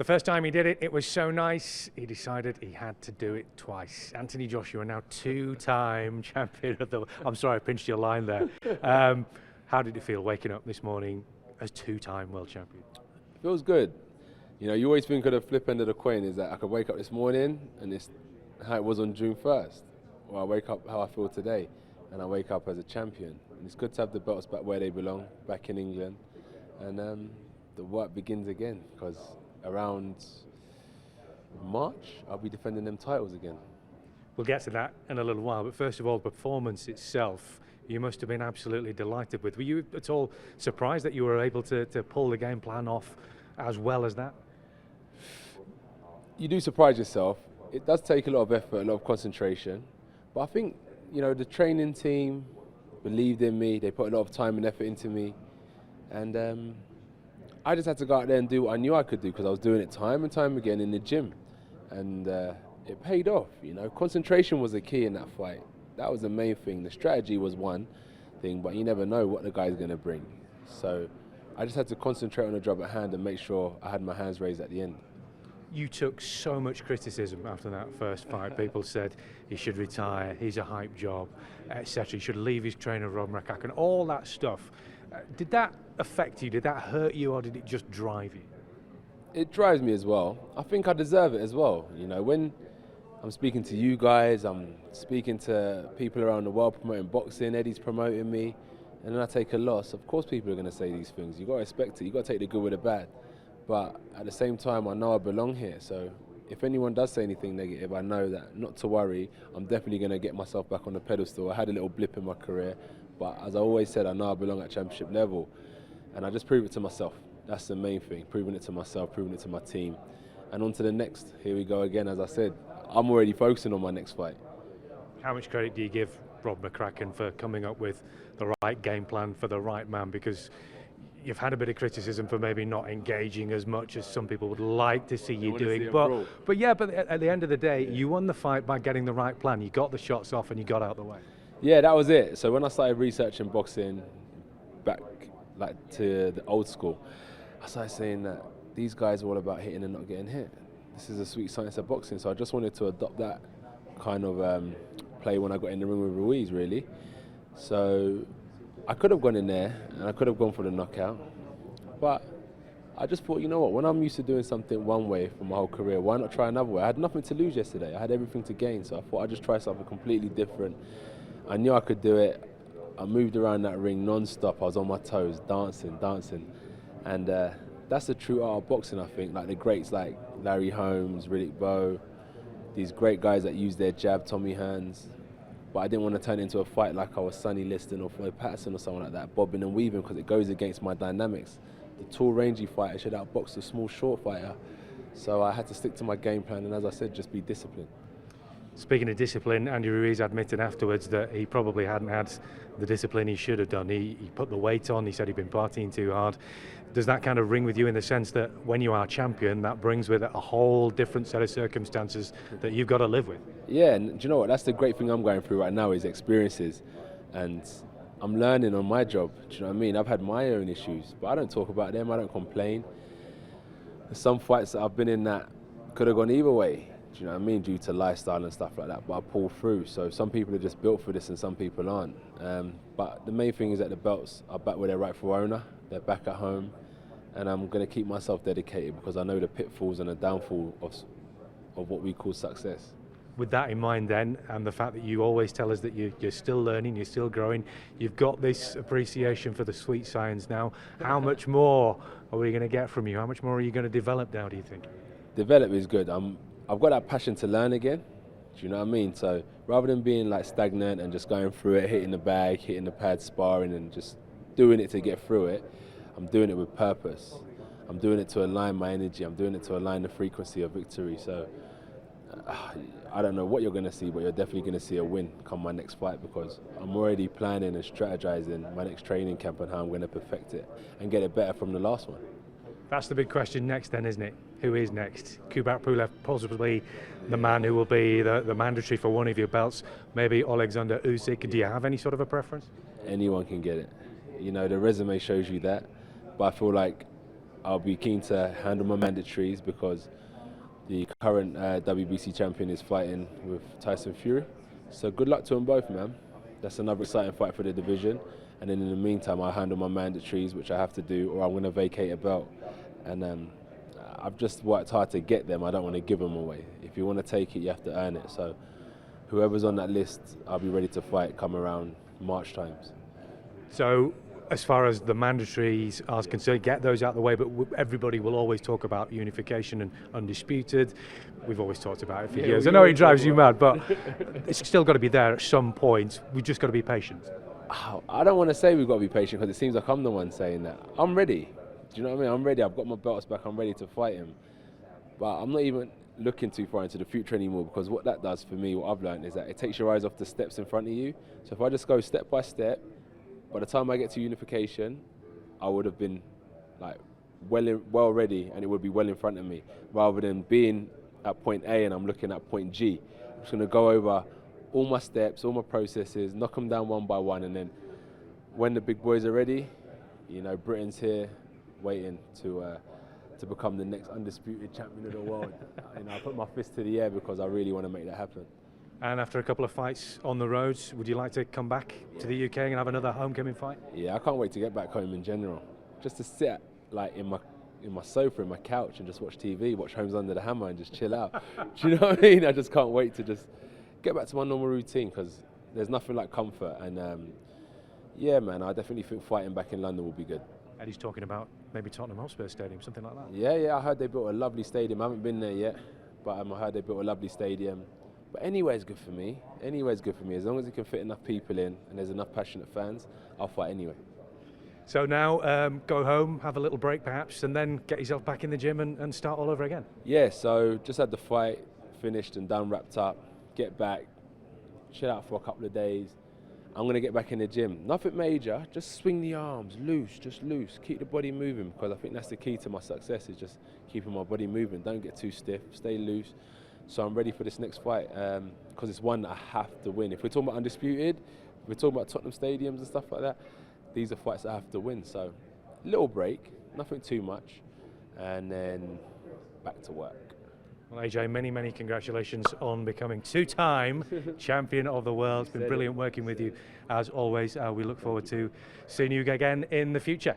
The first time he did it, it was so nice, he decided he had to do it twice. Anthony Joshua, now two-time champion of the... I'm sorry, I pinched your line there. How did it feel waking up this morning as two-time world champion? Feels good. You know, you always think of the flip end of the coin is that I could wake up this morning and it's how it was on June 1st. Or I wake up how I feel today and I wake up as a champion. And it's good to have the belts back where they belong, back in England. And the work begins again, because around March, I'll be defending them titles again. We'll get to that in a little while, but first of all, performance itself, you must have been absolutely delighted with. Were you at all surprised that you were able to pull the game plan off as well as that? You do surprise yourself. It does take a lot of effort, a lot of concentration, but I think, you know, the training team believed in me, they put a lot of time and effort into me, and I just had to go out there and do what I knew I could do, because I was doing it time and time again in the gym, and it paid off. You know, concentration was the key in that fight. That was the main thing. The strategy was one thing, but you never know what the guy's going to bring. So I just had to concentrate on the job at hand and make sure I had my hands raised at the end. You took so much criticism after that first fight. People said he should retire, he's a hype job, etc. He should leave his trainer, Rob McCracken, and all that stuff. Did that affect you? Did that hurt you, or did it just drive you? It drives me as well. I think I deserve it as well. You know, when I'm speaking to you guys, I'm speaking to people around the world promoting boxing, Eddie's promoting me, and then I take a loss. Of course people are going to say these things. You've got to respect it. You've got to take the good with the bad. But at the same time, I know I belong here. So if anyone does say anything negative, I know that not to worry. I'm definitely going to get myself back on the pedestal. I had a little blip in my career, but as I always said, I know I belong at championship level. And I just prove it to myself. That's the main thing, proving it to myself, proving it to my team. And on to the next. Here we go again. As I said, I'm already focusing on my next fight. How much credit do you give Rob McCracken for coming up with the right game plan for the right man? Because you've had a bit of criticism for maybe not engaging as much as some people would like to see you doing. But at the end of the day, you won the fight by getting the right plan. You got the shots off and you got out of the way. Yeah, that was it. So when I started researching boxing back to the old school, I started saying that these guys are all about hitting and not getting hit. This is a sweet science of boxing, so I just wanted to adopt that kind of play when I got in the ring with Ruiz, really. So I could have gone in there and I could have gone for the knockout, but I just thought, you know what, when I'm used to doing something one way for my whole career, why not try another way? I had nothing to lose yesterday, I had everything to gain, so I thought I'd just try something completely different. I knew I could do it. I moved around that ring non-stop. I was on my toes, dancing. And that's the true art of boxing, I think. Like the greats like Larry Holmes, Riddick Bowe, these great guys that use their jab, Tommy Hearns. But I didn't want to turn it into a fight like I was Sonny Liston or Floyd Patterson or someone like that, bobbing and weaving, because it goes against my dynamics. The tall, rangy fighter should outbox the small, short fighter. So I had to stick to my game plan, and as I said, just be disciplined. Speaking of discipline, Andy Ruiz admitted afterwards that he probably hadn't had the discipline he should have done. He put the weight on, he said he'd been partying too hard. Does that kind of ring with you in the sense that when you are champion, that brings with it a whole different set of circumstances that you've got to live with? Yeah, and do you know what? That's the great thing I'm going through right now is experiences. And I'm learning on my job, do you know what I mean? I've had my own issues, but I don't talk about them, I don't complain. There's some fights that I've been in that could have gone either way. Do you know what I mean? Due to lifestyle and stuff like that, but I pull through. So some people are just built for this and some people aren't. But the main thing is that the belts are back where they're rightful owner. They're back at home. And I'm going to keep myself dedicated because I know the pitfalls and the downfall of what we call success. With that in mind then, and the fact that you always tell us that you're still learning, you're still growing, you've got this appreciation for the sweet science now, how much more are we going to get from you? How much more are you going to develop now, do you think? Develop is good. I've got that passion to learn again, do you know what I mean? So rather than being like stagnant and just going through it, hitting the bag, hitting the pad, sparring and just doing it to get through it, I'm doing it with purpose. I'm doing it to align my energy, I'm doing it to align the frequency of victory. So I don't know what you're going to see, but you're definitely going to see a win come my next fight, because I'm already planning and strategizing my next training camp and how I'm going to perfect it and get it better from the last one. That's the big question next then, isn't it? Who is next? Kubrat Pulev, possibly the man who will be the mandatory for one of your belts, maybe Alexander Usyk. Do you have any sort of a preference? Anyone can get it. You know, the resume shows you that, but I feel like I'll be keen to handle my mandatories because the current WBC champion is fighting with Tyson Fury. So good luck to them both, man. That's another exciting fight for the division. And then in the meantime, I'll handle my mandatories, which I have to do, or I'm going to vacate a belt. And I've just worked hard to get them. I don't want to give them away. If you want to take it, you have to earn it. So whoever's on that list, I'll be ready to fight come around March times. So as far as the mandatories are concerned, get those out of the way, but everybody will always talk about unification and undisputed. We've always talked about it for years. I know it drives you mad, but it's still got to be there at some point. We've just got to be patient. I don't want to say we've got to be patient because it seems like I'm the one saying that. I'm ready. Do you know what I mean? I'm ready. I've got my belts back. I'm ready to fight him. But I'm not even looking too far into the future anymore, because what that does for me, what I've learned, is that it takes your eyes off the steps in front of you. So if I just go step by step, by the time I get to unification, I would have been like well ready, and it would be well in front of me, rather than being at point A and I'm looking at point G. I'm just going to go over all my steps, all my processes, knock them down one by one, and then when the big boys are ready, you know, Britain's here waiting to become the next undisputed champion of the world. You know, I put my fist to the air because I really want to make that happen. And after a couple of fights on the road, would you like to come back to the UK and have another homecoming fight? Yeah, I can't wait to get back home in general. Just to sit like in my sofa, in my couch, and just watch TV, watch Homes Under the Hammer, and just chill out. Do you know what I mean? I just can't wait to just get back to my normal routine, because there's nothing like comfort. And yeah, man, I definitely think fighting back in London will be good. Eddie's talking about maybe Tottenham Hotspur Stadium, something like that. Yeah, I heard they built a lovely stadium. I haven't been there yet, but I heard they built a lovely stadium. But anywhere's good for me. Anywhere's good for me. As long as it can fit enough people in and there's enough passionate fans, I'll fight anyway. So now go home, have a little break perhaps, and then get yourself back in the gym and start all over again. Yeah, so just had the fight finished and done, wrapped up, get back, chill out for a couple of days. I'm going to get back in the gym. Nothing major, just swing the arms, loose, just loose. Keep the body moving, because I think that's the key to my success, is just keeping my body moving. Don't get too stiff, stay loose. So I'm ready for this next fight, because it's one that I have to win. If we're talking about undisputed, if we're talking about Tottenham stadiums and stuff like that, these are fights I have to win. So little break, nothing too much, and then back to work. Well, AJ, many congratulations on becoming two-time champion of the world. It's been brilliant working with you, as always. We look forward to seeing you again in the future.